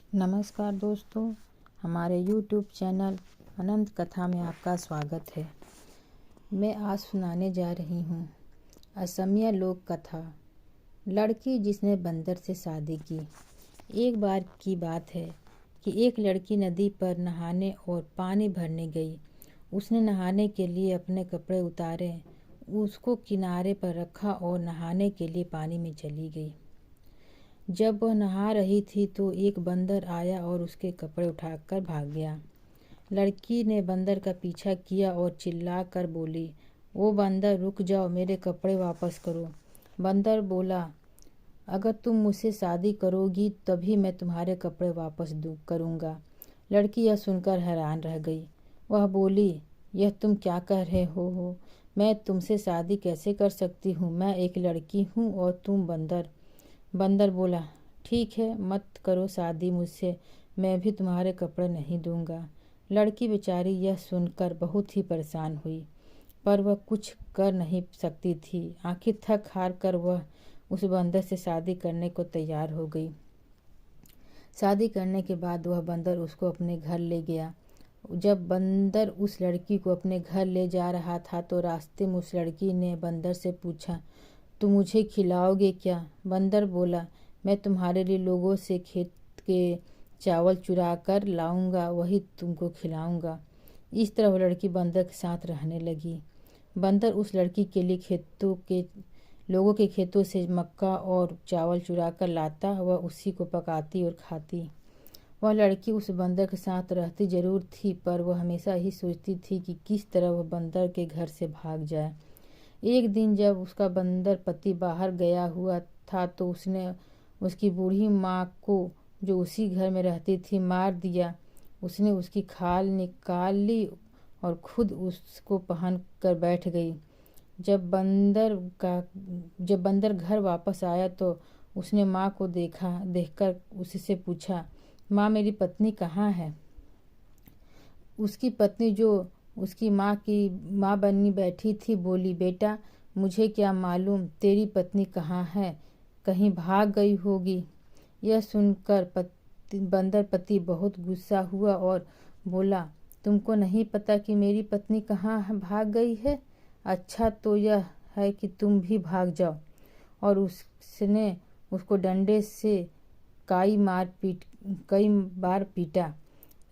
नमस्कार दोस्तों, हमारे YouTube चैनल अनंत कथा में आपका स्वागत है। मैं आज सुनाने जा रही हूँ असमिया लोक कथा, लड़की जिसने बंदर से शादी की। एक बार की बात है कि एक लड़की नदी पर नहाने और पानी भरने गई। उसने नहाने के लिए अपने कपड़े उतारे, उसको किनारे पर रखा और नहाने के लिए पानी में चली गई। जब वह नहा रही थी तो एक बंदर आया और उसके कपड़े उठाकर भाग गया। लड़की ने बंदर का पीछा किया और चिल्ला कर बोली, ओ बंदर, रुक जाओ, मेरे कपड़े वापस करो। बंदर बोला, अगर तुम मुझसे शादी करोगी तभी मैं तुम्हारे कपड़े वापस करूँगा। लड़की यह सुनकर हैरान रह गई। वह बोली, यह तुम क्या कह रहे हो? मैं तुमसे शादी कैसे कर सकती हूँ? मैं एक लड़की हूँ और तुम बंदर। बंदर बोला, ठीक है, मत करो शादी मुझसे, मैं भी तुम्हारे कपड़े नहीं दूंगा। लड़की बेचारी यह सुनकर बहुत ही परेशान हुई, पर वह कुछ कर नहीं सकती थी। आखिर थक हार कर वह उस बंदर से शादी करने को तैयार हो गई। शादी करने के बाद वह बंदर उसको अपने घर ले गया। जब बंदर उस लड़की को अपने घर ले जा रहा था तो रास्ते में उस लड़की ने बंदर से पूछा, तुम मुझे खिलाओगे क्या? बंदर बोला, मैं तुम्हारे लिए लोगों से खेत के चावल चुरा कर लाऊंगा, वही तुमको खिलाऊंगा। इस तरह वह लड़की बंदर के साथ रहने लगी। बंदर उस लड़की के लिए लोगों के खेतों से मक्का और चावल चुरा कर लाता, वह उसी को पकाती और खाती। वह लड़की उस बंदर के साथ रहती जरूर थी, पर वह हमेशा ही सोचती थी कि किस तरह वह बंदर के घर से भाग जाए। एक दिन जब उसका बंदर पति बाहर गया हुआ था तो उसने उसकी बूढ़ी माँ को, जो उसी घर में रहती थी, मार दिया। उसने उसकी खाल निकाल ली और खुद उसको पहन कर बैठ गई। जब बंदर घर वापस आया तो उसने माँ को देखकर उससे पूछा, माँ, मेरी पत्नी कहाँ है? उसकी पत्नी, जो उसकी माँ बनी बैठी थी, बोली, बेटा, मुझे क्या मालूम तेरी पत्नी कहाँ है, कहीं भाग गई होगी। यह सुनकर बंदर पति बहुत गुस्सा हुआ और बोला, तुमको नहीं पता कि मेरी पत्नी कहाँ भाग गई है? अच्छा तो यह है कि तुम भी भाग जाओ। और उसने उसको डंडे से कई बार पीटा।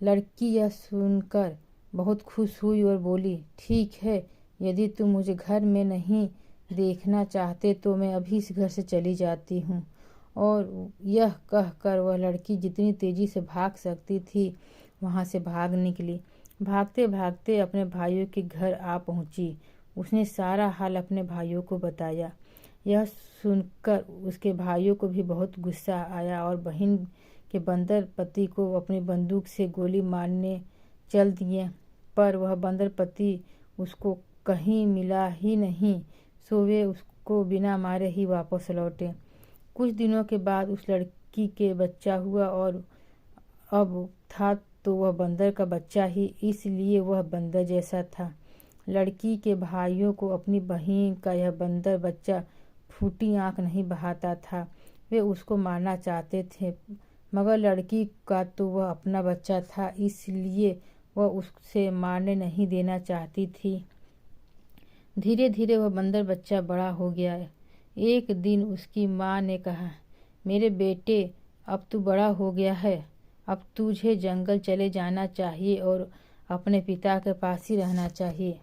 लड़की यह सुनकर बहुत खुश हुई और बोली, ठीक है, यदि तुम मुझे घर में नहीं देखना चाहते तो मैं अभी इस घर से चली जाती हूँ। और यह कहकर वह लड़की जितनी तेजी से भाग सकती थी वहाँ से भाग निकली। भागते भागते अपने भाइयों के घर आ पहुँची। उसने सारा हाल अपने भाइयों को बताया। यह सुनकर उसके भाइयों को भी बहुत गुस्सा आया और बहन के बंदर पति को अपनी बंदूक से गोली मारने चल दिए, पर वह बंदर पति उसको कहीं मिला ही नहीं, सो वे उसको बिना मारे ही वापस लौटे। कुछ दिनों के बाद उस लड़की के बच्चा हुआ और अब था तो वह बंदर का बच्चा ही, इसलिए वह बंदर जैसा था। लड़की के भाइयों को अपनी बहन का यह बंदर बच्चा फूटी आंख नहीं बहाता था। वे उसको मारना चाहते थे, मगर लड़की का तो वह अपना बच्चा था, इसलिए वह उससे मारने नहीं देना चाहती थी। धीरे धीरे वह बंदर बच्चा बड़ा हो गया। एक दिन उसकी माँ ने कहा, मेरे बेटे, अब तू बड़ा हो गया है, अब तुझे जंगल चले जाना चाहिए और अपने पिता के पास ही रहना चाहिए।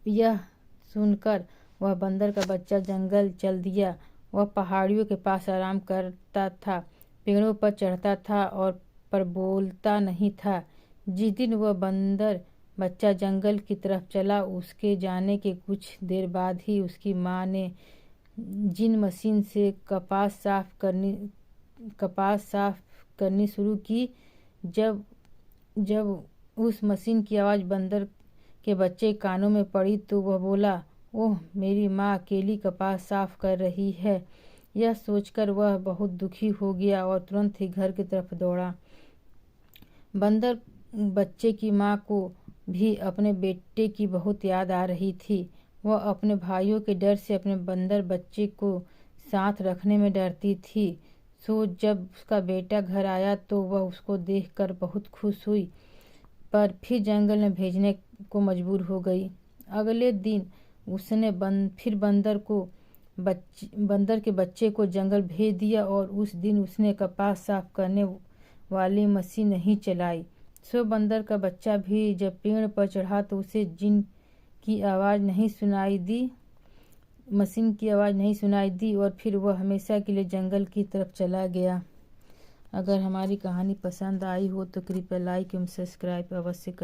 यह सुनकर वह बंदर का बच्चा जंगल चल दिया। वह पहाड़ियों के पास आराम करता था, पेड़ों पर चढ़ता था और पर बोलता नहीं था। जिस दिन वह बंदर बच्चा जंगल की तरफ चला, उसके जाने के कुछ देर बाद ही उसकी माँ ने जिन मशीन से कपास साफ करनी शुरू की। जब उस मशीन की आवाज़ बंदर के बच्चे कानों में पड़ी तो वह बोला, ओह, मेरी माँ अकेली कपास साफ कर रही है। यह सोचकर वह बहुत दुखी हो गया और तुरंत ही घर की तरफ दौड़ा। बंदर बच्चे की माँ को भी अपने बेटे की बहुत याद आ रही थी। वह अपने भाइयों के डर से अपने बंदर बच्चे को साथ रखने में डरती थी, सो जब उसका बेटा घर आया तो वह उसको देखकर बहुत खुश हुई, पर फिर जंगल में भेजने को मजबूर हो गई। अगले दिन उसने फिर बंदर के बच्चे को जंगल भेज दिया और उस दिन उसने कपास साफ करने वाली मशीन नहीं चलाई। सो बंदर का बच्चा भी जब पेड़ पर चढ़ा तो उसे मशीन की आवाज़ नहीं सुनाई दी और फिर वह हमेशा के लिए जंगल की तरफ चला गया। अगर हमारी कहानी पसंद आई हो तो कृपया लाइक एवं सब्सक्राइब अवश्य करें।